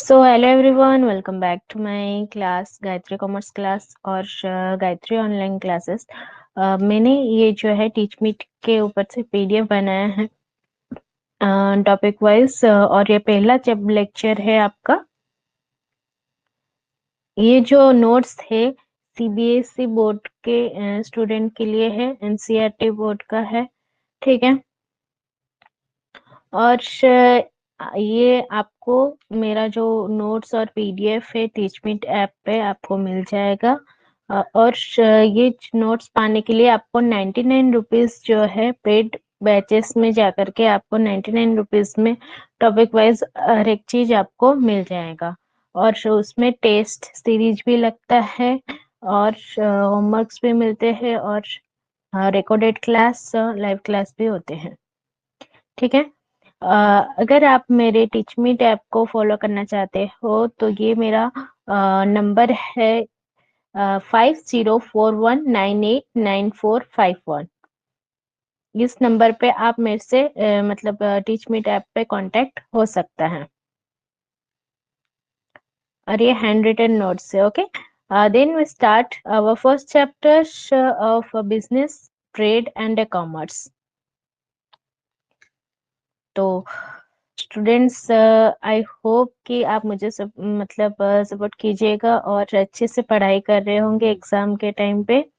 So hello everyone, welcome back to my class Gayatri commerce class और Gayatri online classes. मैंने ये जो है टीच मीट के ऊपर से पीडीएफ बनाया है टॉपिक वाइज, और ये पहला जब लेक्चर है आपका। ये जो नोट्स है सीबीएसई बोर्ड के स्टूडेंट के लिए है, एनसीईआरटी बोर्ड का है, ठीक है। और ये आपको मेरा जो नोट्स और पीडीएफ है टीचमीट ऐप पे आपको मिल जाएगा। और ये नोट्स पाने के लिए आपको 99 रुपीज जो है पेड बैचेस में जाकर के आपको 99 रुपीज में टॉपिक वाइज हर एक चीज आपको मिल जाएगा। और उसमें टेस्ट सीरीज भी लगता है और होमवर्क्स भी मिलते हैं और रिकॉर्डेड क्लास, लाइव क्लास भी होते हैं, ठीक है। अगर आप मेरे टीच मीट ऐप को फॉलो करना चाहते हो तो ये मेरा नंबर है 5041989451। इस नंबर पे आप मेरे से मतलब टीच मीट ऐप पे कांटेक्ट हो सकता है। और ये हैंड रिटन नोट्स है, okay. Then we start our first chapter of business, trade and commerce. तो स्टूडेंट्स, आई होप कि आप मुझे मतलब सपोर्ट कीजिएगा और अच्छे से पढ़ाई कर रहे होंगे एग्जाम के टाइम पे।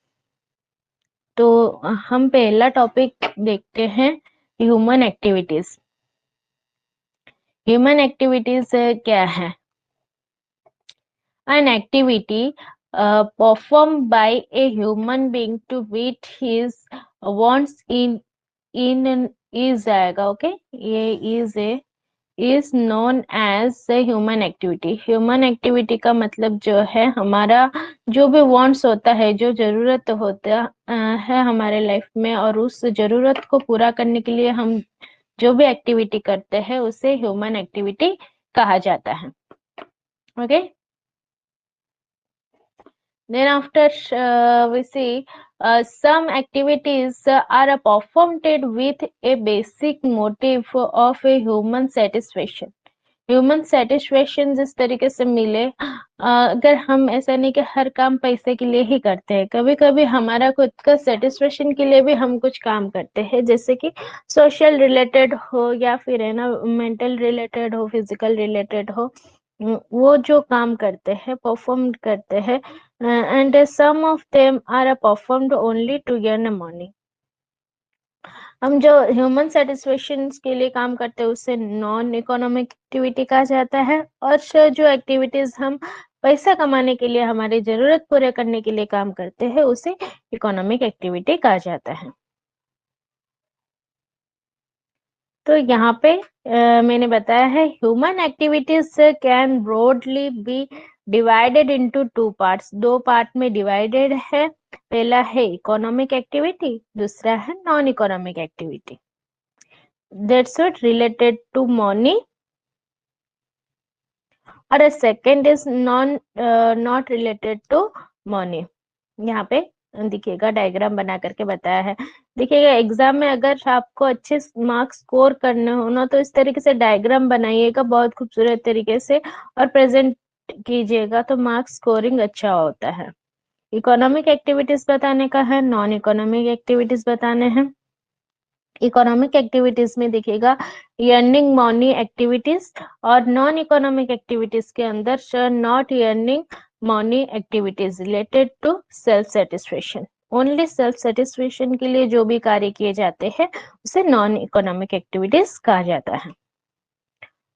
तो हम पहला टॉपिक देखते हैं, ह्यूमन एक्टिविटीज। ह्यूमन एक्टिविटीज क्या है? An activity performed by a human being to meet his wants in is आएगा, ओके। ये is known as a human activity। Human activity का मतलब जो है हमारा जो भी वांट्स होता है, जो जरूरत होता है हमारे लाइफ में, और उस जरूरत को पूरा करने के लिए हम जो भी एक्टिविटी करते हैं उसे ह्यूमन एक्टिविटी कहा जाता है, okay. Then after we see some activities are performed with a basic motive of a human satisfaction। Human satisfaction जिस तरीके से मिले, अगर हम ऐसा नहीं कि हर काम पैसे के लिए ही करते हैं, कभी कभी हमारा खुद का सेटिस्फेक्शन के लिए भी हम कुछ काम करते हैं, जैसे कि सोशल रिलेटेड हो या फिर है ना मेंटल रिलेटेड हो, फिजिकल रिलेटेड हो। वो जो काम करते हैं, परफॉर्म करते हैं, and some of them are performed only to earn money. हम जो ह्यूमन सेटिस्फेक्शन के लिए काम करते हैं उसे नॉन इकोनॉमिक एक्टिविटी कहा जाता है। और जो एक्टिविटीज हम पैसा कमाने के लिए, हमारी जरूरत पूरे करने के लिए काम करते हैं उसे इकोनॉमिक एक्टिविटी कहा जाता है। तो यहाँ पे मैंने बताया है human activities can broadly be divided into two parts. दो पार्ट में डिवाइडेड है। पहला है इकोनॉमिक एक्टिविटी, दूसरा है non economic activity. That's what related to money, और second is not related to money. यहाँ पे देखिएगा डायग्राम बना करके बताया है। देखिएगा एग्जाम में अगर आपको अच्छे मार्क्स स्कोर करने हो ना, तो इस तरीके से डायग्राम बनाइएगा बहुत खूबसूरत तरीके से और प्रेजेंट कीजिएगा, तो मार्क्स स्कोरिंग अच्छा होता है। इकोनॉमिक एक्टिविटीज बताने का है, नॉन इकोनॉमिक एक्टिविटीज बताने हैं। इकोनॉमिक एक्टिविटीज में देखिएगा अर्निंग मनी एक्टिविटीज, और नॉन इकोनॉमिक एक्टिविटीज के अंदर not earning money activities related to self satisfaction. Only self satisfaction के लिए जो भी कार्य किए जाते हैं उसे नॉन इकोनॉमिक एक्टिविटीज कहा जाता है,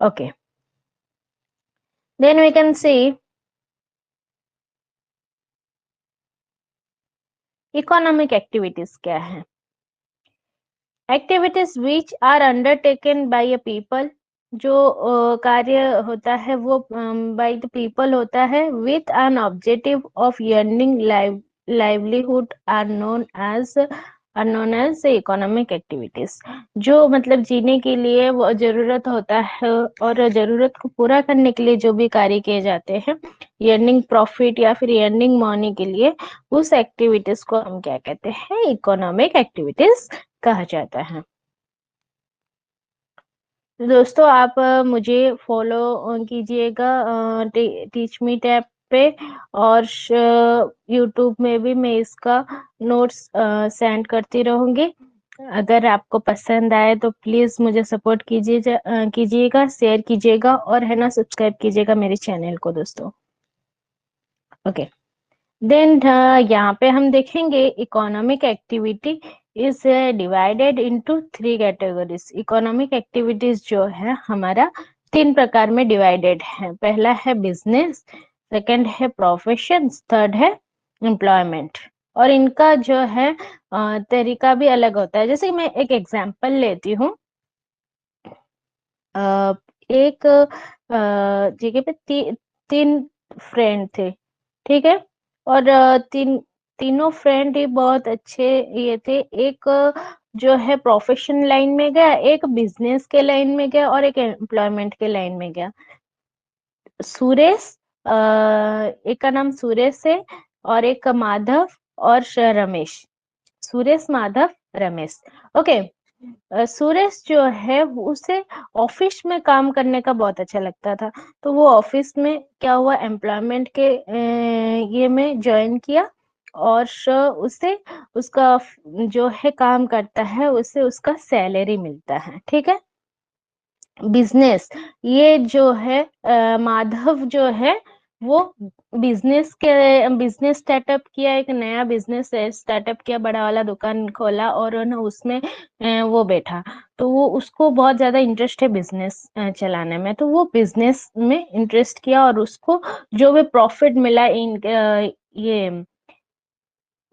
okay. Then we can see economic activities क्या है। Activities which are undertaken by a people, जो कार्य होता है वो बाय द पीपल होता है with an objective of earning livelihood are known as economic activities. जो मतलब जीने के लिए वो जरूरत होता है और जरूरत को पूरा करने के लिए जो भी कार्य किए जाते हैं अर्निंग प्रॉफिट या फिर अर्निंग मनी के लिए, उस एक्टिविटीज को हम क्या कहते हैं? इकोनॉमिक एक्टिविटीज कहा जाता है। दोस्तों आप मुझे फॉलो कीजिएगा टीच मी टैब पे, और यूट्यूब में भी मैं इसका नोट्स सेंड करती रहूंगी। अगर आपको पसंद आए तो प्लीज मुझे सपोर्ट कीजिएगा, शेयर कीजिएगा, और है ना सब्सक्राइब कीजिएगा मेरे चैनल को दोस्तों। ओके, देन यहाँ पे हम देखेंगे economic activity is divided into three categories. Economic activities जो है हमारा तीन प्रकार में डिवाइडेड है। पहला है बिजनेस, सेकंड है प्रोफेशन, थर्ड है एम्प्लॉयमेंट। और इनका जो है तरीका भी अलग होता है। जैसे कि मैं एक एग्जांपल लेती हूँ। एक जगह पे तीन फ्रेंड थे, ठीक है। और तीनों फ्रेंड ही बहुत अच्छे ये थे। एक जो है प्रोफेशन लाइन में गया, एक बिजनेस के लाइन में गया, और एक एम्प्लॉयमेंट के लाइन में गया। सुरेश, एक का नाम सुरेश है, और एक का माधव, और रमेश। सुरेश, माधव, रमेश। ओके। सुरेश जो है उसे ऑफिस में काम करने का बहुत अच्छा लगता था। तो वो ऑफिस में क्या हुआ, एम्प्लॉयमेंट के ये में ज्वाइन किया। और उसे उसका जो है काम करता है, उसे उसका सैलरी मिलता है, ठीक है। बिजनेस, ये जो है माधव जो है वो बिजनेस स्टार्टअप किया, एक नया बिजनेस स्टार्टअप किया, बड़ा वाला दुकान खोला, और ना उसमें वो बैठा। तो वो उसको बहुत ज्यादा इंटरेस्ट है बिजनेस चलाने में, तो वो बिजनेस में इंटरेस्ट किया, और उसको जो भी प्रॉफिट मिला इन ये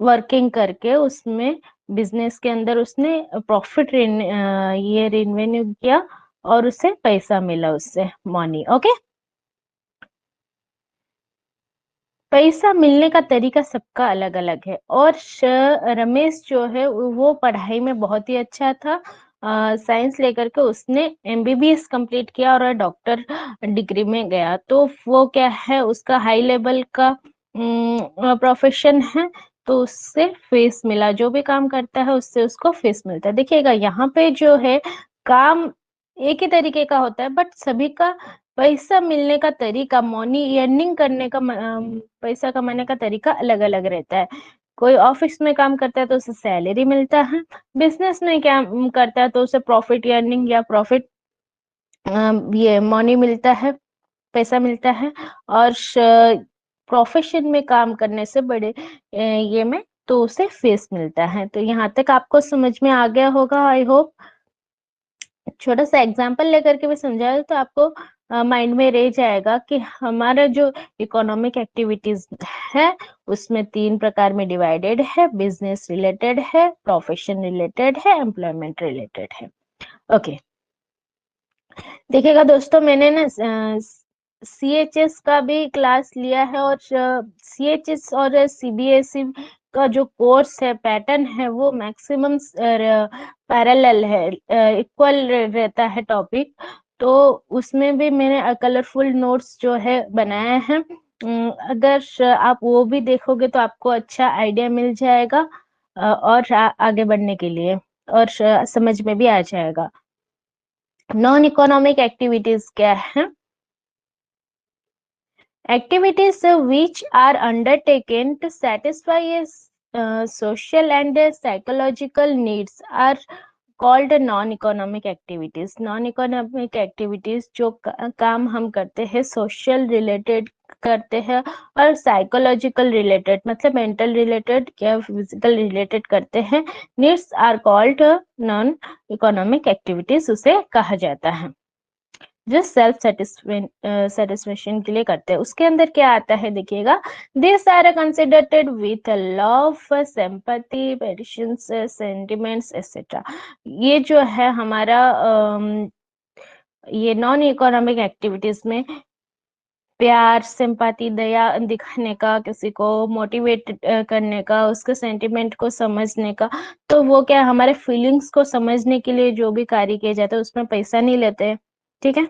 वर्किंग करके, उसमें बिजनेस के अंदर उसने प्रॉफिट ये रेवेन्यू किया, और उसे पैसा मिला, उससे मनी। ओके। पैसा मिलने का तरीका सबका अलग अलग है। और रमेश जो है वो पढ़ाई में बहुत ही अच्छा था। साइंस लेकर के उसने एमबीबीएस कंप्लीट किया, और डॉक्टर डिग्री में गया। तो वो क्या है, उसका हाई लेवल का प्रोफेशन है। तो उससे फेस मिला, जो भी काम करता है उससे उसको फेस मिलता है। देखिएगा यहाँ पे जो है काम एक ही तरीके का होता है, बट सभी का पैसा मिलने का तरीका, मनी अर्निंग करने का पैसा कमाने का तरीका अलग अलग रहता है। कोई ऑफिस में काम करता है तो उसे सैलरी मिलता है। बिजनेस में क्या करता है तो उसे प्रॉफिट अर्निंग या प्रॉफिट ये मनी मिलता है, पैसा मिलता है। और प्रोफेशन में काम करने से बड़े ये में तो उसे फेस मिलता है। तो यहाँ तक आपको समझ में आ गया होगा, आई होप। छोटा सा एग्जांपल लेकर के भी समझाया तो आपको माइंड में रह जाएगा कि हमारा जो इकोनॉमिक एक्टिविटीज है उसमें तीन प्रकार में डिवाइडेड है। बिजनेस रिलेटेड है, प्रोफेशन रिलेटेड है, एम्प्लॉयमेंट रिलेटेड है। ओके। देखिएगा दोस्तों, मैंने ना सीएचएस का भी क्लास लिया है, और सीएचएस और सीबीएसई का जो कोर्स है, पैटर्न है, वो मैक्सिमम पैरेलल है, इक्वल रहता है टॉपिक। तो उसमें भी मैंने कलरफुल नोट्स जो है बनाए हैं। अगर आप वो भी देखोगे तो आपको अच्छा आइडिया मिल जाएगा, और आगे बढ़ने के लिए, और समझ में भी आ जाएगा। नॉन इकोनॉमिक एक्टिविटीज क्या है? Activities which are undertaken to satisfy a social and psychological needs are called non-economic activities. Non-economic activities जो काम हम करते हैं, सोशल रिलेटेड करते हैं, और साइकोलॉजिकल रिलेटेड मतलब मेंटल रिलेटेड या फिजिकल रिलेटेड करते हैं, needs are called non economic activities उसे कहा जाता है। जो सेल्फ सेटिस्फेक्शन के लिए करते हैं। उसके अंदर क्या आता है देखिएगा, this are considered with love, sympathy, patience, sentiments etcetera. ये जो है हमारा ये नॉन इकोनॉमिक एक्टिविटीज में प्यार, सिंपैथी, दया दिखाने का, किसी को मोटिवेट करने का, उसके सेंटिमेंट को समझने का। तो वो क्या हमारे फीलिंग्स को समझने के लिए जो भी कार्य किए जाते हैं उसमें पैसा नहीं लेते, ठीक है।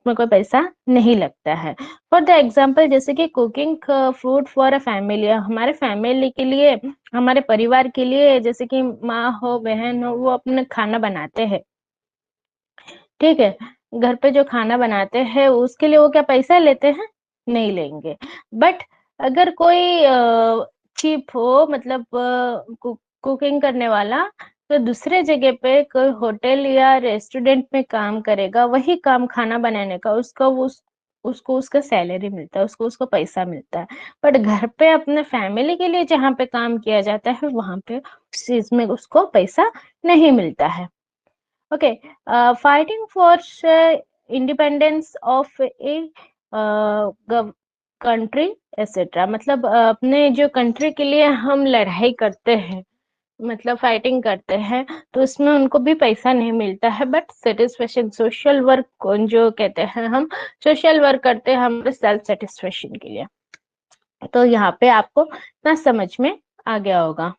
उसमें कोई पैसा नहीं लगता है। फॉर द एग्जाम्पल, जैसे कि cooking food for a family, हमारे फैमिली के लिए, हमारे परिवार के लिए, जैसे कि माँ हो, बहन हो, वो अपने खाना बनाते हैं, ठीक है। घर पे जो खाना बनाते हैं उसके लिए वो क्या पैसा लेते हैं? नहीं लेंगे। बट अगर कोई चीप हो, मतलब कुकिंग करने वाला, तो दूसरे जगह पे कोई होटल या रेस्टोरेंट में काम करेगा, वही काम खाना बनाने का, उसको उसका सैलरी मिलता है, उसको उसको पैसा मिलता है। बट घर पे अपने फैमिली के लिए जहाँ पे काम किया जाता है वहां पे उस चीज में उसको पैसा नहीं मिलता है। Okay. Fighting for independence of a country etcetera, मतलब अपने जो कंट्री के लिए हम लड़ाई करते हैं, मतलब फाइटिंग करते हैं, तो उसमें उनको भी पैसा नहीं मिलता है, बट सेटिस्फेक्शन, सोशल वर्क जो कहते हैं, हम सोशल वर्क करते हैं हमारे सेल्फ सेटिस्फेक्शन के लिए। तो यहाँ पे आपको ना समझ में आ गया होगा।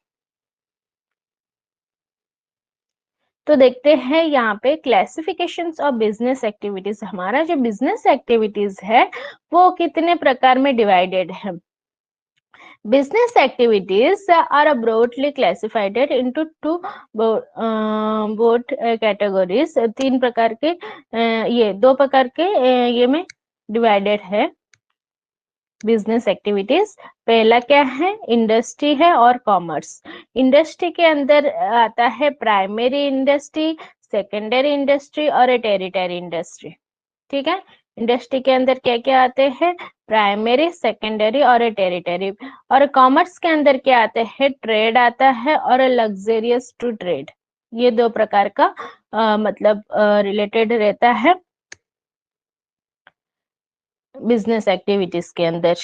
तो देखते हैं यहाँ पे क्लासिफिकेशंस ऑफ बिजनेस एक्टिविटीज। हमारा जो बिजनेस एक्टिविटीज है वो कितने प्रकार में डिवाइडेड है? Business activities are broadly classified into two both categories। तीन प्रकार के ये दो प्रकार के ये में डिवाइडेड है बिजनेस एक्टिविटीज। पहला क्या है? इंडस्ट्री है और कॉमर्स। इंडस्ट्री के अंदर आता है प्राइमरी इंडस्ट्री, सेकेंडरी इंडस्ट्री और टेरिटरी इंडस्ट्री। ठीक है। इंडस्ट्री के अंदर क्या क्या आते हैं? प्राइमरी, सेकेंडरी और टेरिटरी। और कॉमर्स के अंदर क्या आते हैं? ट्रेड आता है और लग्जरियस टू ट्रेड। ये दो प्रकार का मतलब रिलेटेड रहता है बिजनेस एक्टिविटीज के अंदर।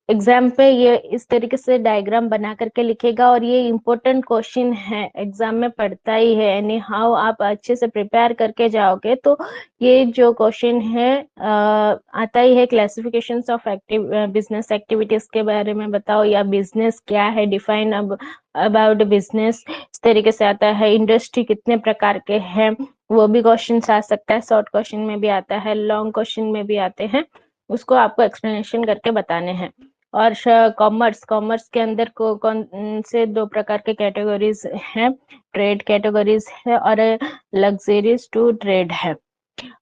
एग्जाम पे ये इस तरीके से डायग्राम बना करके लिखेगा, और ये इम्पोर्टेंट क्वेश्चन है, एग्जाम में पढ़ता ही है। एनी हाउ आप अच्छे से प्रिपेयर करके जाओगे तो ये जो क्वेश्चन है आता ही है। Classification of active business activities के बारे में बताओ, या बिजनेस क्या है, डिफाइन अबाउट बिजनेस, इस तरीके से आता है। इंडस्ट्री कितने प्रकार के हैं, वो भी क्वेश्चन आ सकता है। शॉर्ट क्वेश्चन में भी आता है, लॉन्ग क्वेश्चन में भी आते हैं, उसको आपको एक्सप्लेनेशन करके बताने हैं। और कॉमर्स, कॉमर्स के अंदर कौन से दो प्रकार के कैटेगरीज हैं? ट्रेड कैटेगरीज है और लग्जरीज टू ट्रेड है।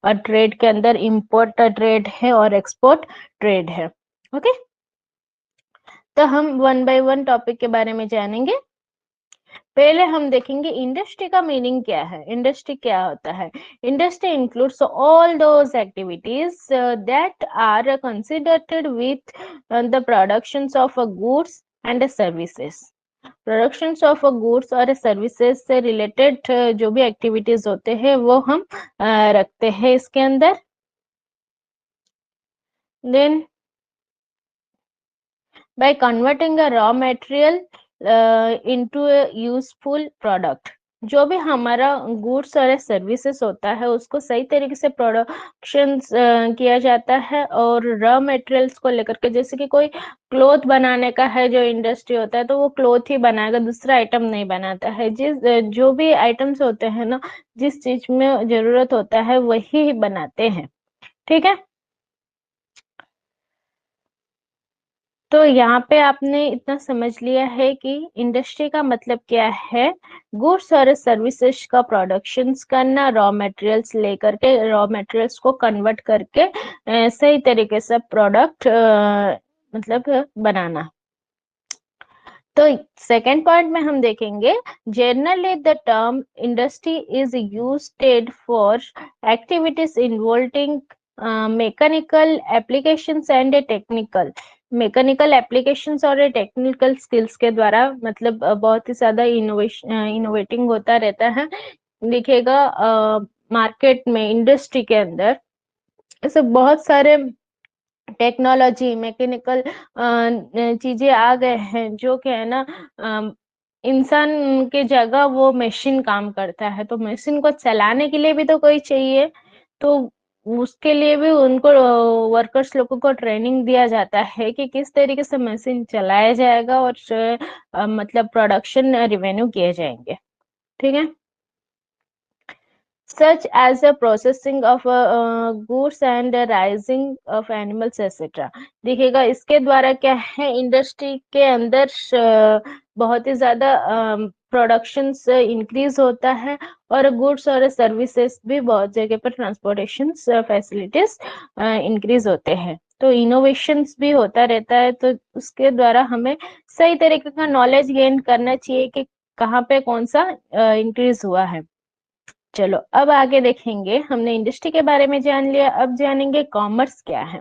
और ट्रेड के अंदर इंपोर्ट ट्रेड है और एक्सपोर्ट ट्रेड है। ओके। तो हम वन बाय वन टॉपिक के बारे में जानेंगे। पहले हम देखेंगे इंडस्ट्री का मीनिंग क्या है। इंडस्ट्री क्या होता है? Industry includes all those activities that are considered with the productions of goods and services. Productions of goods और सर्विसेज से रिलेटेड जो भी एक्टिविटीज होते हैं वो हम रखते हैं इसके अंदर। Then by converting a raw material into a useful product, जो भी हमारा गुड्स और सर्विसेज होता है उसको सही तरीके से प्रोडक्शन किया जाता है, और रॉ मटेरियल्स को लेकर के, जैसे कि कोई क्लोथ बनाने का है जो इंडस्ट्री होता है, तो वो क्लोथ ही बनाएगा, दूसरा आइटम नहीं बनाता है। जो भी आइटम्स होते हैं ना, जिस चीज में जरूरत होता है वही बनाते हैं। ठीक है। तो यहाँ पे आपने इतना समझ लिया है कि इंडस्ट्री का मतलब क्या है। गुड्स और सर्विसेज का प्रोडक्शंस करना, रॉ मटेरियल्स लेकर के, रॉ मटेरियल्स को कन्वर्ट करके सही तरीके से प्रोडक्ट मतलब बनाना। तो सेकेंड पॉइंट में हम देखेंगे, generally the term industry is used for activities involving mechanical applications and technical, mechanical applications और टेक्निकल स्किल्स के द्वारा, मतलब बहुत ही ज्यादा इनोवेटिंग होता रहता है। देखिएगा मार्केट में, इंडस्ट्री के अंदर ऐसे बहुत सारे टेक्नोलॉजी, मैकेनिकल चीजें आ गए हैं, जो कि है ना इंसान के जगह वो मशीन काम करता है। तो मशीन को चलाने के लिए भी तो कोई चाहिए, तो उसके लिए भी उनको वर्कर्स लोगों को ट्रेनिंग दिया जाता है कि किस तरीके से मशीन चलाया जाएगा और मतलब प्रोडक्शन रेवेन्यू किए जाएंगे। ठीक है। such as the processing of goods and rising of animals etc. देखिएगा इसके द्वारा क्या है, इंडस्ट्री के अंदर बहुत ही ज्यादा प्रोडक्शंस इंक्रीज होता है और गुड्स और सर्विसेज भी बहुत जगह पर ट्रांसपोर्टेशन फैसिलिटीज इंक्रीज होते हैं, तो इनोवेशंस भी होता रहता है। तो उसके द्वारा हमें सही तरीके का नॉलेज गेन करना चाहिए कि कहाँ पे कौन सा इंक्रीज हुआ है। चलो अब आगे देखेंगे, हमने इंडस्ट्री के बारे में जान लिया, अब जानेंगे कॉमर्स क्या है।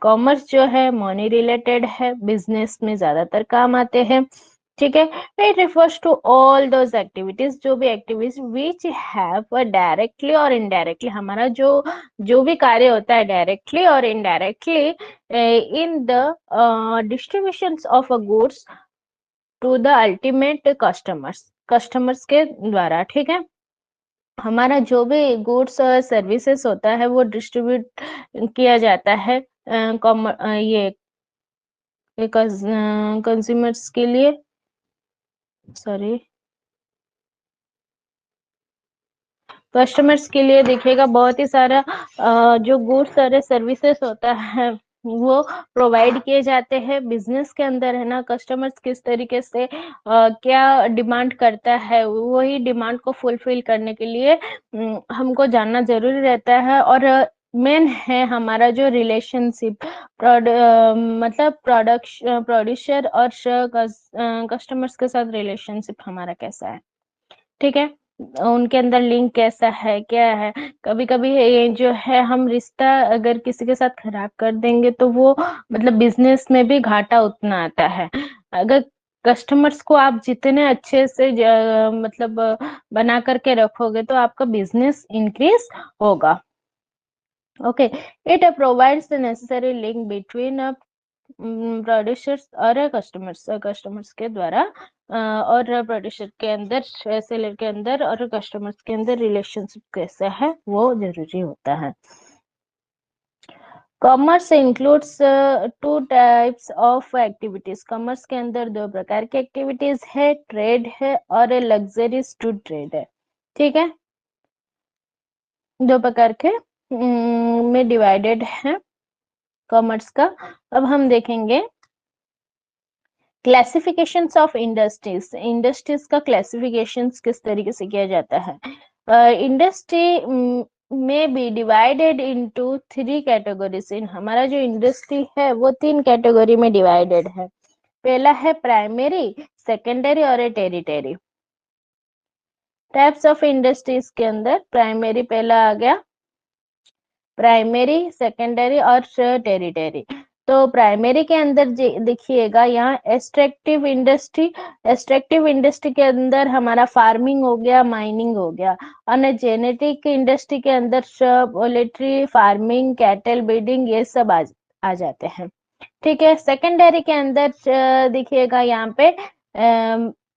कॉमर्स जो है मनी रिलेटेड है, बिजनेस में ज्यादातर काम आते हैं, ठीक है। It refers to all those activities, जो भी एक्टिविटीज विच हैव डायरेक्टली और इनडायरेक्टली, हमारा जो जो भी कार्य होता है डायरेक्टली और indirectly in the distribution of a goods to the ultimate customers, customers के द्वारा, ठीक है। हमारा जो भी गुड्स और सर्विसेज होता है वो डिस्ट्रीब्यूट किया जाता है ये कंज्यूमर्स के लिए, सॉरी कस्टमर्स के लिए। देखिएगा बहुत ही सारा जो गुड्स और सर्विसेज होता है वो प्रोवाइड किए जाते हैं बिजनेस के अंदर, है ना। कस्टमर्स किस तरीके से क्या डिमांड करता है, वही डिमांड को फुलफिल करने के लिए हमको जानना जरूरी रहता है। और मेन है हमारा जो रिलेशनशिप मतलब प्रोड्यूसर और कस्टमर्स के साथ रिलेशनशिप हमारा कैसा है, ठीक है। उनके अंदर लिंक कैसा है, क्या है। कभी कभी ये जो है हम रिश्ता अगर किसी के साथ खराब कर देंगे तो वो मतलब बिजनेस में भी घाटा उतना आता है। अगर कस्टमर्स को आप जितने अच्छे से मतलब बना करके रखोगे तो आपका बिजनेस इंक्रीज होगा। Okay, it provides the necessary link between producers और कस्टमर्स, कस्टमर्स के द्वारा और प्रोड्यूसर के अंदर, सेलर के अंदर और कस्टमर्स के अंदर रिलेशनशिप कैसा है वो जरूरी होता है। Commerce includes two types of activities, commerce के अंदर दो प्रकार की एक्टिविटीज है, ट्रेड है और लग्जरीज टू ट्रेड है, ठीक है। दो प्रकार के में डिवाइडेड है कॉमर्स का। अब हम देखेंगे क्लासिफिकेशंस ऑफ इंडस्ट्रीज, इंडस्ट्रीज का क्लासिफिकेशंस किस तरीके से किया जाता है। इंडस्ट्री में be divided into three categories, इन हमारा जो इंडस्ट्री है वो तीन कैटेगरी में डिवाइडेड है। पहला है प्राइमरी, सेकेंडरी और टेरिटरी। टाइप्स ऑफ इंडस्ट्रीज के अंदर प्राइमरी पहला आ गया, प्राइमरी, सेकेंडरी और टेरिटरी। तो प्राइमरी के अंदर देखिएगा यहाँ एक्सट्रैक्टिव इंडस्ट्री, एक्सट्रैक्टिव इंडस्ट्री के अंदर हमारा फार्मिंग हो गया, माइनिंग हो गया। और जेनेटिक इंडस्ट्री के अंदर पोल्ट्री फार्मिंग, कैटल ब्रीडिंग, ये सब आ जाते हैं, ठीक है। सेकेंडरी के अंदर देखिएगा यहाँ पे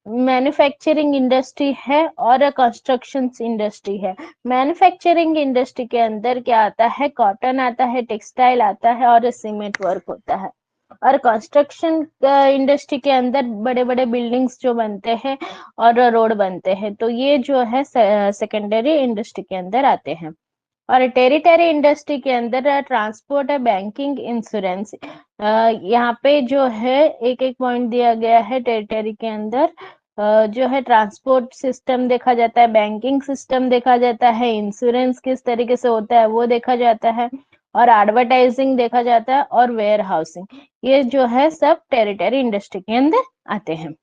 मैन्युफैक्चरिंग इंडस्ट्री है और कंस्ट्रक्शन इंडस्ट्री है। मैन्युफैक्चरिंग इंडस्ट्री के अंदर क्या आता है, कॉटन आता है, टेक्सटाइल आता है और सीमेंट वर्क होता है। और कंस्ट्रक्शन इंडस्ट्री के अंदर बड़े बड़े बिल्डिंग्स जो बनते हैं और रोड बनते हैं, तो ये जो है सेकेंडरी इंडस्ट्री के अंदर आते हैं। और टेरिटरी इंडस्ट्री के अंदर ट्रांसपोर्ट है, बैंकिंग, इंश्योरेंस। यहाँ पे जो है एक एक पॉइंट दिया गया है। टेरिटरी के अंदर जो है ट्रांसपोर्ट सिस्टम देखा जाता है, बैंकिंग सिस्टम देखा जाता है, इंश्योरेंस किस तरीके से होता है वो देखा जाता है, और एडवर्टाइजिंग देखा जाता है, और वेयर हाउसिंग। ये जो है सब टेरिटरी इंडस्ट्री के अंदर आते हैं।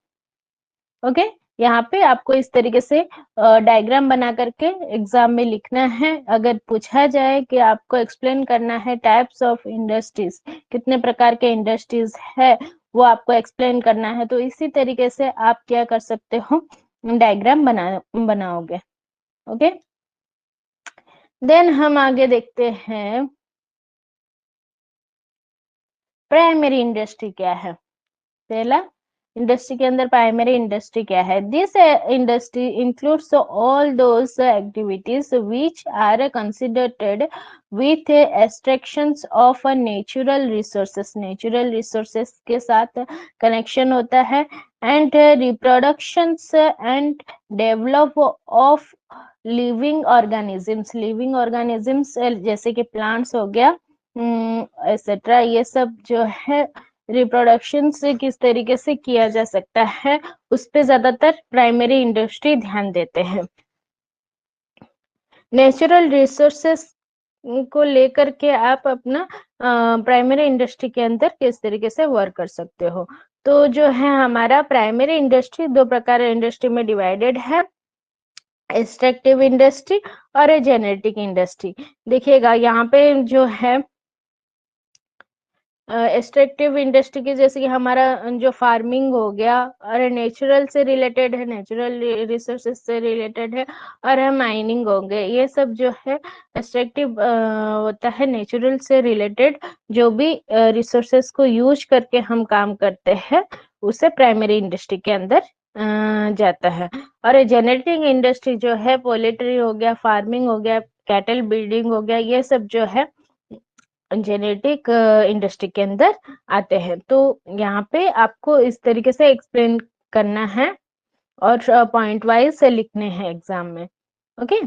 ओके, यहाँ पे आपको इस तरीके से डायग्राम बना करके एग्जाम में लिखना है। अगर पूछा जाए कि आपको एक्सप्लेन करना है टाइप्स ऑफ इंडस्ट्रीज, कितने प्रकार के इंडस्ट्रीज है वो आपको एक्सप्लेन करना है, तो इसी तरीके से आप क्या कर सकते हो, डायग्राम बनाओगे। ओके, देन हम आगे देखते हैं प्राइमरी इंडस्ट्री क्या है। पहला, इंडस्ट्री के अंदर प्राइमरी इंडस्ट्री क्या है। This industry includes all those activities which are considered with extractions of natural resources, natural resources के साथ कनेक्शन होता है, and reproductions and develop of living organisms जैसे कि प्लांट्स हो गया एक्सेट्रा, ये सब जो है रिप्रोडक्शन से किस तरीके से किया जा सकता है उस पे ज्यादातर प्राइमरी इंडस्ट्री ध्यान देते हैं। नेचुरल रिसोर्सेस को लेकर के आप अपना प्राइमरी इंडस्ट्री के अंदर किस तरीके से वर्क कर सकते हो। तो जो है हमारा प्राइमरी इंडस्ट्री दो प्रकार इंडस्ट्री में डिवाइडेड है, एक्सट्रैक्टिव इंडस्ट्री और जेनेटिक इंडस्ट्री। देखिएगा यहाँ पे जो है एक्सट्रैक्टिव इंडस्ट्री की जैसे कि हमारा जो फार्मिंग हो गया और नेचुरल से रिलेटेड है, नेचुरल रिसोर्सेज से रिलेटेड है, और है माइनिंग हो गए, ये सब जो है एक्सट्रैक्टिव होता है नेचुरल से रिलेटेड। जो भी रिसोर्सेज को यूज करके हम काम करते हैं उसे प्राइमरी इंडस्ट्री के अंदर जाता है। और जेनेटिक इंडस्ट्री जो है पोल्ट्री हो गया, फार्मिंग हो गया, कैटल ब्रीडिंग हो गया, ये सब जो है जेनेटिक इंडस्ट्री के अंदर आते हैं। तो यहाँ पे आपको इस तरीके से एक्सप्लेन करना है और पॉइंट वाइज से लिखने हैं एग्जाम में। ओके,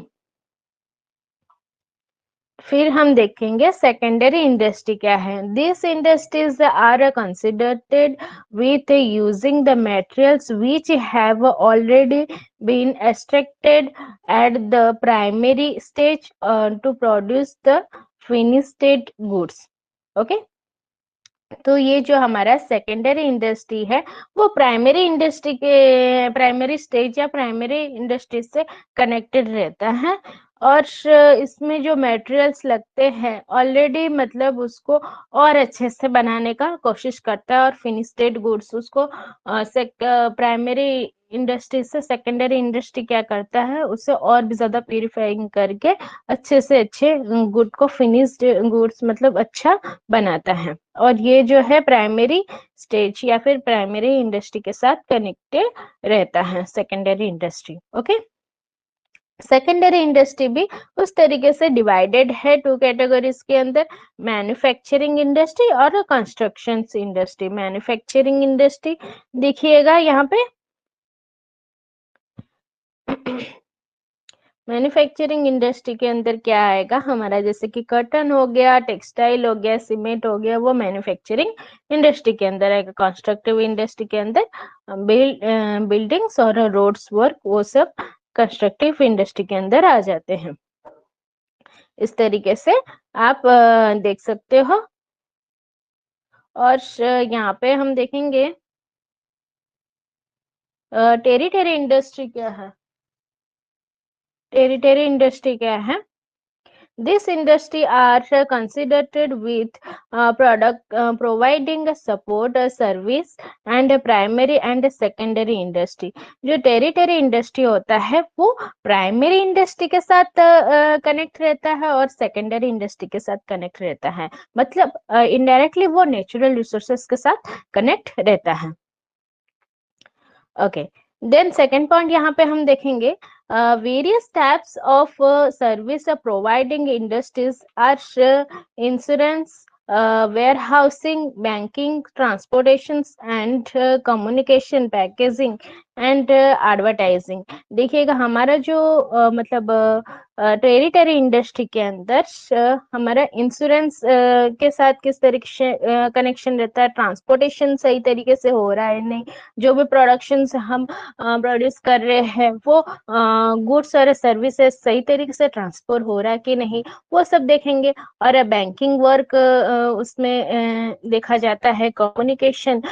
फिर हम देखेंगे सेकेंडरी इंडस्ट्री क्या है। This industries are considered with using the materials which have already been extracted at the primary stage to produce the finished goods. Okay, तो ये जो हमारा सेकेंडरी इंडस्ट्री है वो प्राइमरी इंडस्ट्री के प्राइमरी स्टेज या प्राइमरी इंडस्ट्री से connected रहता है। और इसमें जो मटेरियल्स लगते हैं ऑलरेडी मतलब उसको और अच्छे से बनाने का कोशिश करता है, और फिनिश्ड गुड्स उसको प्राइमरी इंडस्ट्री से सेकेंडरी इंडस्ट्री क्या करता है उसे और भी ज्यादा प्यूरिफाइंग करके अच्छे से अच्छे गुड को फिनिश्ड गुड्स मतलब अच्छा बनाता है। और ये जो है प्राइमरी स्टेज या फिर प्राइमरी इंडस्ट्री के साथ कनेक्टेड रहता है secondary industry. Okay, secondary industry भी उस तरीके से डिवाइडेड है टू कैटेगरीज के अंदर, मैन्युफैक्चरिंग इंडस्ट्री और कंस्ट्रक्शन इंडस्ट्री। मैन्युफैक्चरिंग इंडस्ट्री देखिएगा यहाँ पे मैन्युफैक्चरिंग इंडस्ट्री के अंदर क्या आएगा हमारा, जैसे कि कर्टन हो गया, टेक्सटाइल हो गया, सीमेंट हो गया, वो मैन्युफैक्चरिंग इंडस्ट्री के अंदर आएगा। कंस्ट्रक्टिव इंडस्ट्री के अंदर बिल्डिंग्स और रोड्स वर्क वो सब कंस्ट्रक्टिव इंडस्ट्री के अंदर आ जाते हैं। इस तरीके से आप देख सकते हो। और यहाँ पे हम देखेंगे टेरिटरी इंडस्ट्री क्या है। टेरिटरी इंडस्ट्री क्या है, this industry are considered with product providing a support service and a primary and a secondary industry। जो टेरिटरी इंडस्ट्री होता है वो प्राइमरी इंडस्ट्री के साथ कनेक्ट रहता है और सेकेंडरी इंडस्ट्री के साथ कनेक्ट रहता है, मतलब इनडायरेक्टली वो नेचुरल रिसोर्सेस के साथ कनेक्ट रहता है। ओके, देन सेकेंड पॉइंट यहाँ पे हम देखेंगे various types of service providing industries are insurance, warehousing, banking, transportations and communication, packaging and advertising। देखिएगा हमारा जो मतलब टेरिटरी इंडस्ट्री के अंदर हमारा इंश्योरेंस के साथ किस तरीके से कनेक्शन रहता है, ट्रांसपोर्टेशन सही तरीके से हो रहा है नहीं, जो भी प्रोडक्शन हम प्रोड्यूस कर रहे हैं वो गुड्स और सर्विसेज सही तरीके से ट्रांसफर हो रहा है कि नहीं, वो सब देखेंगे। और बैंकिंग वर्क उसमें देखा जाता है, कम्युनिकेशन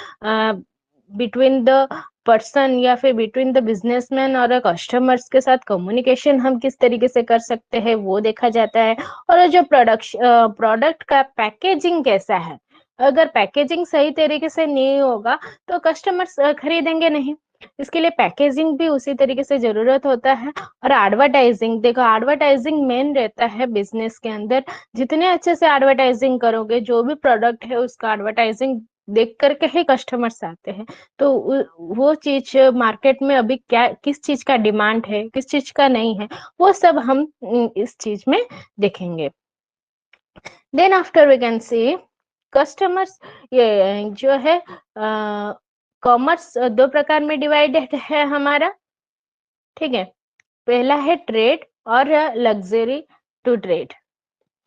बिटवीन द पर्सन या फिर बिटवीन द बिजनेसमैन और कस्टमर्स के साथ कम्युनिकेशन हम किस तरीके से कर सकते हैं वो देखा जाता है। और जो प्रोडक्ट का पैकेजिंग कैसा है, अगर पैकेजिंग सही तरीके से नहीं होगा तो कस्टमर्स खरीदेंगे नहीं, इसके लिए पैकेजिंग भी उसी तरीके से जरूरत होता है। और एडवर्टाइजिंग, देखो एडवर्टाइजिंग मेन रहता है बिजनेस के अंदर, जितने अच्छे से एडवर्टाइजिंग करोगे जो भी प्रोडक्ट है उसका एडवर्टाइजिंग देख करके ही कस्टमर्स आते हैं। तो वो चीज मार्केट में अभी क्या किस चीज का डिमांड है किस चीज का नहीं है वो सब हम इस चीज में देखेंगे। Then after we can see customers, ये जो है कॉमर्स दो प्रकार में डिवाइडेड है हमारा, ठीक है। पहला है ट्रेड और लग्जरी टू ट्रेड।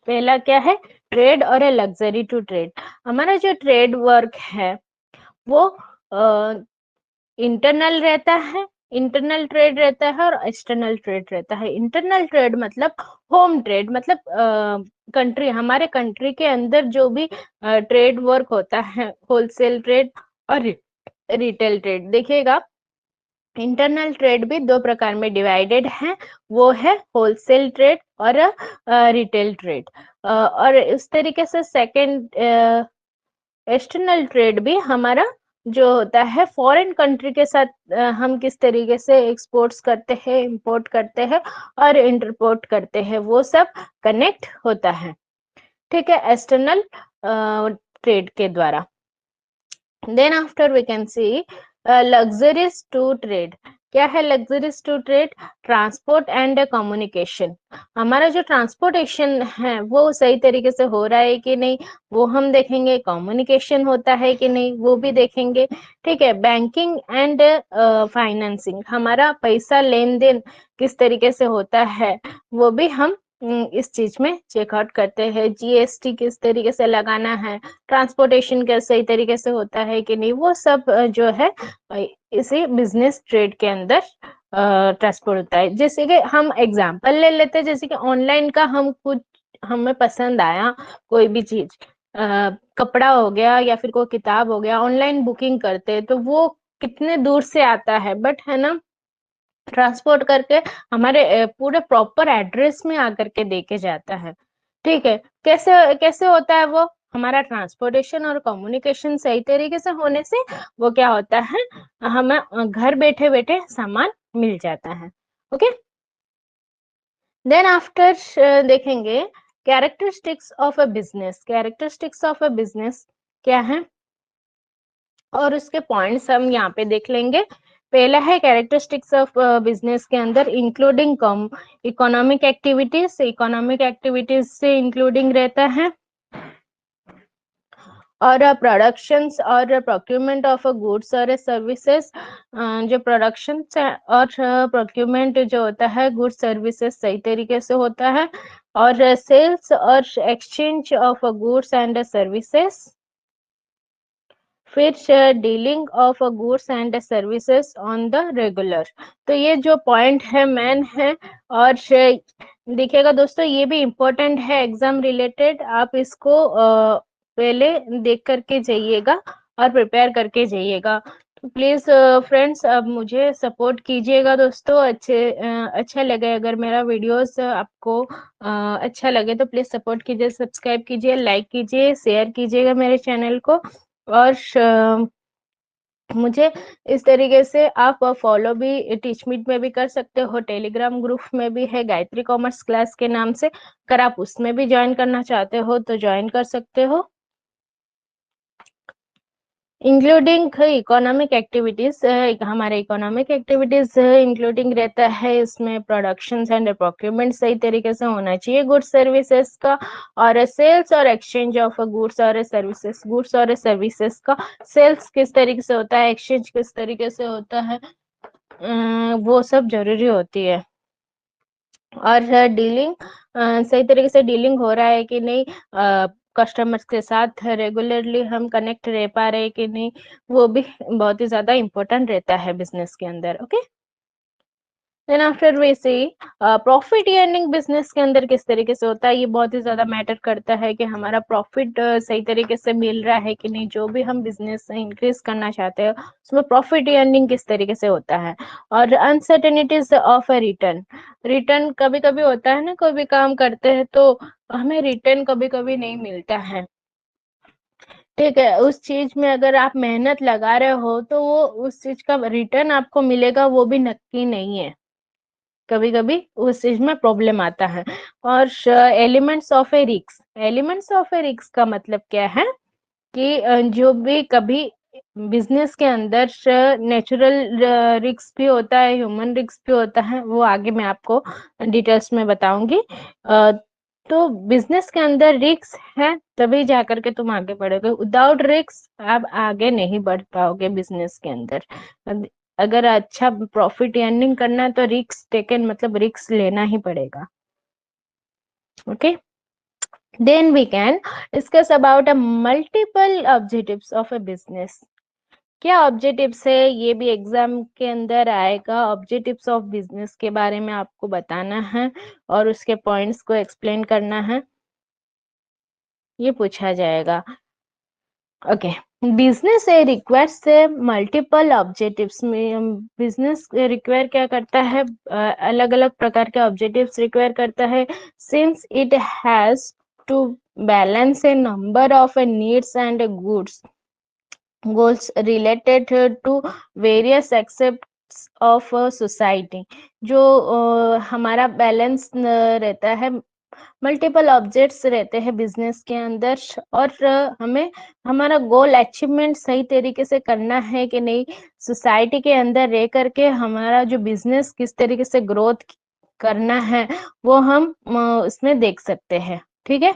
पहला क्या है, ट्रेड और लग्जरी टू ट्रेड। हमारा जो ट्रेड वर्क है वो इंटरनल रहता है, इंटरनल ट्रेड रहता है और एक्सटर्नल ट्रेड रहता है। इंटरनल ट्रेड मतलब होम ट्रेड, मतलब कंट्री, हमारे कंट्री के अंदर जो भी ट्रेड वर्क होता है, होलसेल ट्रेड और रिटेल ट्रेड। देखिएगा, इंटरनल ट्रेड भी दो प्रकार में डिवाइडेड है, वो है होलसेल ट्रेड और रिटेल ट्रेड। और इस तरीके से सेकंड एक्सटर्नल ट्रेड भी हमारा जो होता है फॉरेन कंट्री के साथ हम किस तरीके से एक्सपोर्ट्स करते हैं, इंपोर्ट करते हैं और इंटरपोर्ट करते हैं, वो सब कनेक्ट होता है। ठीक है, एक्सटर्नल ट्रेड के द्वारा। Then after we can see luxuries to trade. क्या है luxuries to trade? Transport and communication. हमारा जो ट्रांसपोर्टेशन है वो सही तरीके से हो रहा है कि नहीं, वो हम देखेंगे। कम्युनिकेशन होता है कि नहीं, वो भी देखेंगे। ठीक है, बैंकिंग एंड फाइनेंसिंग, हमारा पैसा लेन देन किस तरीके से होता है वो भी हम इस चीज में चेकआउट करते हैं। जीएसटी किस तरीके से लगाना है, ट्रांसपोर्टेशन का सही तरीके से होता है कि नहीं, वो सब जो है इसी बिजनेस ट्रेड के अंदर ट्रांसपोर्ट होता है। जैसे कि हम एग्जांपल ले लेते हैं, जैसे कि ऑनलाइन का हम कुछ, हमें पसंद आया कोई भी चीज, कपड़ा हो गया या फिर कोई किताब हो गया, ऑनलाइन बुकिंग करते हैं तो वो कितने दूर से आता है, बट है ना, ट्रांसपोर्ट करके हमारे पूरे प्रॉपर एड्रेस में आकर के देके जाता है। ठीक है, कैसे कैसे होता है वो? हमारा ट्रांसपोर्टेशन और कम्युनिकेशन सही तरीके से होने से वो क्या होता है, हमें घर बैठे बैठे सामान मिल जाता है। ओके, देन आफ्टर देखेंगे characteristics of a business. Characteristics of a business क्या है और उसके पॉइंट्स हम यहाँ पे देख लेंगे। पहला है कैरेक्टरिस्टिक्स ऑफ बिजनेस के अंदर इंक्लूडिंग कम इकोनॉमिक एक्टिविटीज। इकोनॉमिक एक्टिविटीज से इंक्लूडिंग रहता है और प्रोडक्शंस और प्रोक्यूरमेंट ऑफ गुड्स और सर्विसेज। जो प्रोडक्शन और प्रोक्यूरमेंट जो होता है गुड्स सर्विसेज सही तरीके से होता है, और सेल्स और exchange of goods and services. फिर dealing of goods and services on the regular. तो ये जो पॉइंट है मेन है। और देखिएगा दोस्तों, ये भी इम्पोर्टेंट है एग्जाम रिलेटेड, आप इसको पहले देख करके जाइएगा और प्रिपेयर करके जाइएगा। तो प्लीज फ्रेंड्स, अब मुझे सपोर्ट कीजिएगा दोस्तों। अच्छा लगे अगर मेरा वीडियोस आपको अच्छा लगे तो प्लीज सपोर्ट कीजिए, सब्सक्राइब कीजिए, लाइक कीजिए, शेयर कीजिएगा मेरे चैनल को। और मुझे इस तरीके से आप फॉलो भी टीचमीट में भी कर सकते हो, टेलीग्राम ग्रुप में भी है गायत्री कॉमर्स क्लास के नाम से, अगर आप उसमें भी ज्वाइन करना चाहते हो तो ज्वाइन कर सकते हो। इंक्लूडिंग इकोनॉमिक एक्टिविटीज, हमारे इकोनॉमिक एक्टिविटीज इंक्लूडिंग रहता है इसमें प्रोडक्शन एंड प्रोक्यूरमेंट सही तरीके से होना चाहिए गुड्स सर्विसेज का, और सेल्स और एक्सचेंज ऑफ गुड्स और सर्विसेज। गुड्स और सर्विसेज का सेल्स किस तरीके से होता है, एक्सचेंज किस तरीके से होता है, वो सब जरूरी होती है। और डीलिंग सही तरीके से डीलिंग हो रहा है कि नहीं, कस्टमर्स के साथ रेगुलरली हम कनेक्ट रह पा रहे हैं कि नहीं, वो भी बहुत ही ज्यादा इम्पोर्टेंट रहता है बिजनेस के अंदर। Okay, then after we see profit earning business के अंदर किस तरीके से होता है। ये बहुत ही ज्यादा मैटर करता है कि हमारा प्रॉफिट सही तरीके से मिल रहा है कि नहीं, जो भी हम बिजनेस इंक्रीज करना चाहते हैं उसमें प्रॉफिट अर्निंग किस तरीके से होता है। और uncertainties of a return. Return कभी कभी होता है ना, कोई भी काम करते हैं तो हमें रिटर्न कभी कभी नहीं मिलता है। ठीक है, उस चीज में अगर आप मेहनत लगा रहे हो तो वो उस चीज का रिटर्न आपको मिलेगा वो भी नक्की नहीं है, कभी कभी उस चीज में प्रॉब्लम आता है। और एलिमेंट्स ऑफ ए रिक्स। एलिमेंट्स ऑफ ए रिक्स का मतलब क्या है कि जो भी कभी बिजनेस के अंदर नेचुरल रिक्स भी होता है, ह्यूमन रिक्स भी होता है, वो आगे मैं आपको डिटेल्स में बताऊंगी। तो बिजनेस के अंदर रिक्स है तभी जाकर के तुम आगे बढ़ोगे, विदाउट रिक्स आप आगे नहीं बढ़ पाओगे बिजनेस के अंदर। अगर अच्छा प्रॉफिट अर्निंग करना है तो रिस्क टेकन मतलब रिस्क लेना ही पड़ेगा। Okay, then we can discuss about a multiple objectives of a business. क्या ऑब्जेक्टिव्स है, ये भी एग्जाम के अंदर आएगा। ऑब्जेक्टिव्स ऑफ बिजनेस के बारे में आपको बताना है और उसके पॉइंट्स को एक्सप्लेन करना है, ये पूछा जाएगा। Okay, business requires multiple objectives में, बिजनेस रिक्वायर क्या करता है, अलग अलग प्रकार के ऑब्जेक्टिव्स रिक्वायर करता है, since it has to balance a number of needs and goods goals related to various aspects of society। जो हमारा बैलेंस रहता है, मल्टीपल ऑब्जेक्ट्स रहते हैं बिजनेस के अंदर, और हमें हमारा गोल अचीवमेंट सही तरीके से करना है कि नहीं, सोसाइटी के अंदर रह करके हमारा जो बिजनेस किस तरीके से ग्रोथ करना है वो हम उसमें देख सकते हैं। ठीक है,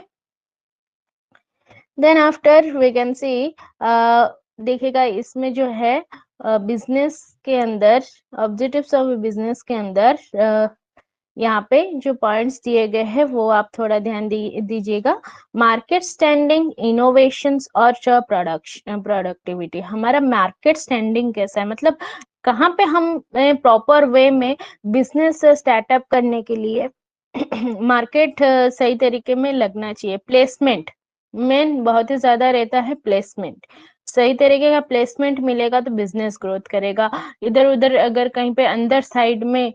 then after we can see, देखिएगा इसमें जो है बिजनेस के अंदर, ऑब्जेक्टिव्स ऑफ बिजनेस के अंदर यहाँ पे जो पॉइंट्स दिए गए हैं वो आप थोड़ा ध्यान दीजिएगा। मार्केट स्टैंडिंग, इनोवेशंस और प्रोडक्टिविटी। हमारा मार्केट स्टैंडिंग कैसा है, मतलब कहाँ पे हम प्रॉपर वे में बिजनेस स्टार्टअप करने के लिए मार्केट सही तरीके में लगना चाहिए। प्लेसमेंट मेन बहुत ही ज्यादा रहता है, प्लेसमेंट सही तरीके का प्लेसमेंट मिलेगा तो बिजनेस ग्रोथ करेगा। इधर उधर अगर कहीं पे अंदर साइड में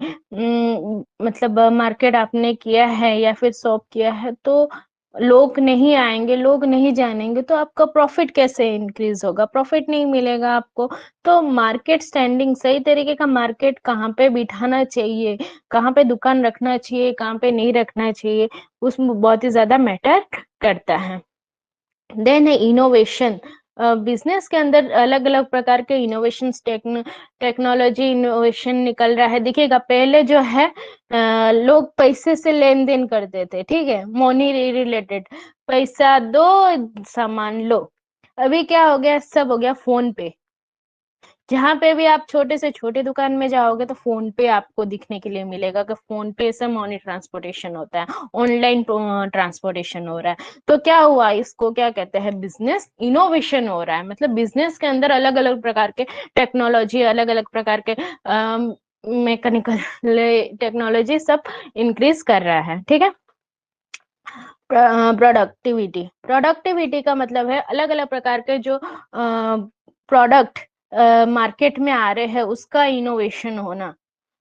मतलब मार्केट आपने किया है या फिर शॉप किया है तो लोग नहीं आएंगे, लोग नहीं जानेंगे, तो आपका प्रॉफिट कैसे इंक्रीज होगा, प्रॉफिट नहीं मिलेगा आपको। तो मार्केट स्टैंडिंग, सही तरीके का मार्केट कहाँ पे बिठाना चाहिए, कहाँ पे दुकान रखना चाहिए, कहाँ पे नहीं रखना चाहिए, उसमें बहुत ही ज्यादा मैटर करता है। देन है इनोवेशन। बिजनेस के अंदर अलग अलग प्रकार के इनोवेशन, टेक्नोलॉजी इनोवेशन निकल रहा है। देखिएगा पहले जो है लोग पैसे से लेन देन करते थे, ठीक है, मनी रिलेटेड, पैसा दो सामान लो। अभी क्या हो गया, सब हो गया फोन पे। जहां पे भी आप छोटे से छोटे दुकान में जाओगे तो फोन पे आपको दिखने के लिए मिलेगा कि फोन पे से मनी ट्रांसपोर्टेशन होता है, ऑनलाइन ट्रांसपोर्टेशन हो रहा है। तो क्या हुआ, इसको क्या कहते हैं, बिजनेस इनोवेशन हो रहा है। मतलब बिजनेस के अंदर अलग अलग प्रकार के टेक्नोलॉजी, अलग अलग प्रकार के मैकेनिकल टेक्नोलॉजी सब इंक्रीज कर रहा है। ठीक है, प्रोडक्टिविटी, प्रोडक्टिविटी का मतलब है अलग अलग प्रकार के जो प्रोडक्ट मार्केट में आ रहे हैं उसका इनोवेशन होना।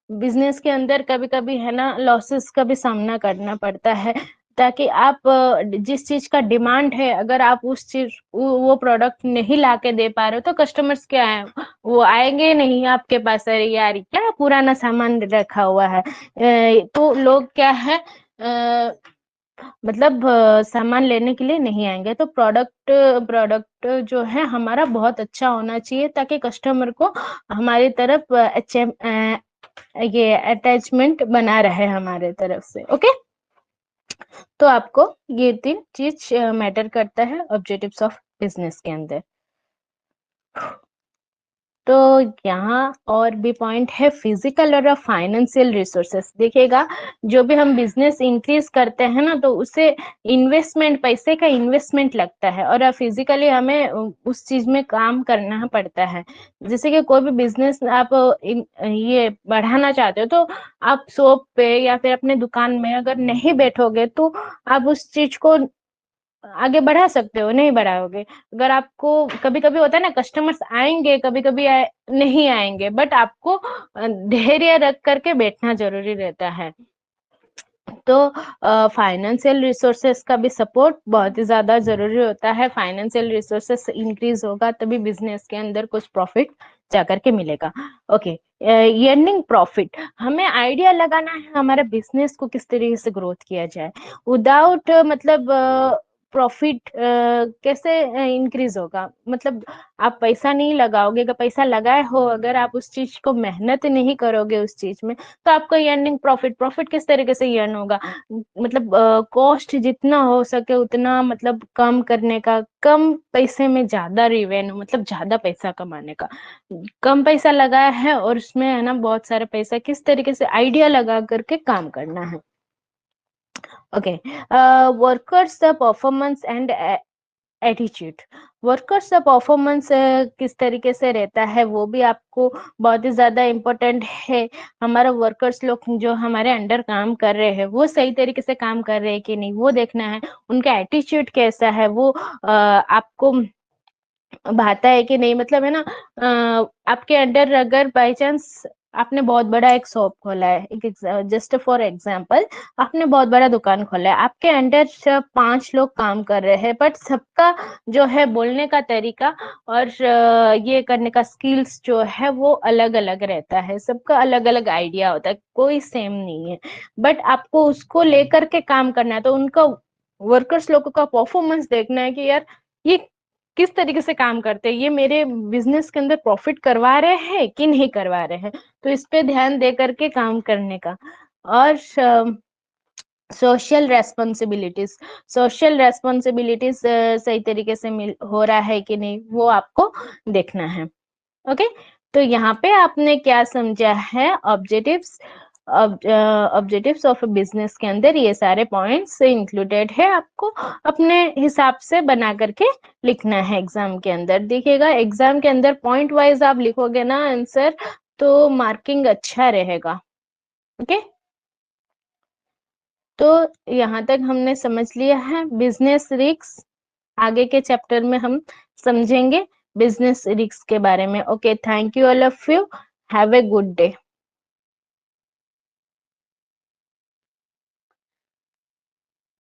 बिजनेस के अंदर कभी कभी है ना लॉसेस का भी सामना करना पड़ता है, ताकि आप जिस चीज का डिमांड है अगर आप उस चीज वो प्रोडक्ट नहीं ला के दे पा रहे हो तो कस्टमर्स क्या है, वो आएंगे नहीं आपके पास, अरे यार क्या पुराना सामान रखा हुआ है। तो लोग क्या है मतलब सामान लेने के लिए नहीं आएंगे। तो प्रोडक्ट प्रोडक्ट जो है हमारा बहुत अच्छा होना चाहिए ताकि कस्टमर को हमारी तरफ ये अटैचमेंट बना रहे हमारे तरफ से। ओके, तो आपको ये तीन चीज मैटर करता है ऑब्जेक्टिव्स ऑफ बिजनेस के अंदर। तो यहाँ और भी पॉइंट है, फिजिकल और फाइनेंशियल रिसोर्सेस। देखिएगा जो भी हम बिजनेस इंक्रीज करते हैं ना तो उससे इन्वेस्टमेंट, पैसे का इन्वेस्टमेंट लगता है और फिजिकली हमें उस चीज में काम करना पड़ता है। जैसे कि कोई भी बिजनेस आप ये बढ़ाना चाहते हो तो आप शॉप पे या फिर अपने दुकान में अगर नहीं बैठोगे तो आप उस चीज को आगे बढ़ा सकते हो, नहीं बढ़ाओगे। अगर आपको कभी कभी होता है ना कस्टमर्स आएंगे, कभी कभी नहीं आएंगे, बट आपको धैर्य रख करके बैठना जरूरी रहता है। तो फाइनेंशियल रिसोर्सेस का भी सपोर्ट बहुत ही ज्यादा जरूरी होता है। फाइनेंशियल रिसोर्सेस इंक्रीज होगा तभी बिजनेस के अंदर कुछ प्रॉफिट जाकर के मिलेगा। ओके, अर्निंग प्रॉफिट, हमें आइडिया लगाना है हमारे बिजनेस को किस तरीके से ग्रोथ किया जाए। विदाउट मतलब प्रॉफिट कैसे इंक्रीज होगा? मतलब आप पैसा नहीं लगाओगे, अगर पैसा लगाए हो, अगर आप उस चीज को मेहनत नहीं करोगे उस चीज में, तो आपका अर्निंग प्रॉफिट प्रॉफिट किस तरीके से अर्न होगा? मतलब कॉस्ट जितना हो सके उतना मतलब कम करने का, कम पैसे में ज्यादा रिवेन्यू, मतलब ज्यादा पैसा कमाने का। कम पैसा लगाया है और उसमें है ना बहुत सारा पैसा, किस तरीके से आइडिया लगा करके काम करना है। Okay, workers performance and attitude. Workers का परफॉर्मेंस किस तरीके से रहता है वो भी आपको बहुत ही ज्यादा इम्पोर्टेंट है। हमारा वर्कर्स लोग जो हमारे अंडर काम कर रहे हैं वो सही तरीके से काम कर रहे हैं कि नहीं, वो देखना है। उनका एटीट्यूड कैसा है, वो आपको भाता है कि नहीं, मतलब है ना। आपके अंडर अगर बाई चांस आपने बहुत बड़ा एक शॉप खोला है, एक जस्ट फॉर एग्जांपल, आपने बहुत बड़ा दुकान खोला है, आपके अंडर 5 लोग काम कर रहे हैं, बट सबका जो है बोलने का तरीका और ये करने का स्किल्स जो है वो अलग अलग रहता है। सबका अलग अलग आइडिया होता है, कोई सेम नहीं है। बट आपको उसको लेकर के काम करना है, तो उनका वर्कर्स लोगों का परफॉर्मेंस देखना है कि यार ये किस तरीके से काम करते हैं, ये मेरे बिजनेस के अंदर प्रॉफिट करवा रहे हैं कि नहीं करवा रहे हैं। तो इस पे ध्यान दे करके काम करने का। और सोशल रेस्पॉन्सिबिलिटीज, सोशल रेस्पॉन्सिबिलिटीज सही तरीके से मिल हो रहा है कि नहीं, वो आपको देखना है। ओके, तो यहाँ पे आपने क्या समझा है? ऑब्जेक्टिव्स, ऑब्जेक्टिव्स ऑफ बिजनेस के अंदर ये सारे पॉइंट्स इंक्लूडेड है, आपको अपने हिसाब से बना करके लिखना है। एग्जाम के अंदर देखिएगा, एग्जाम के अंदर पॉइंट वाइज आप लिखोगे ना आंसर, तो मार्किंग अच्छा रहेगा। ओके, तो यहाँ तक हमने समझ लिया है बिजनेस रिस्क। आगे के चैप्टर में हम समझेंगे बिजनेस रिस्क के बारे में। Okay, thank you all of you, have a good day.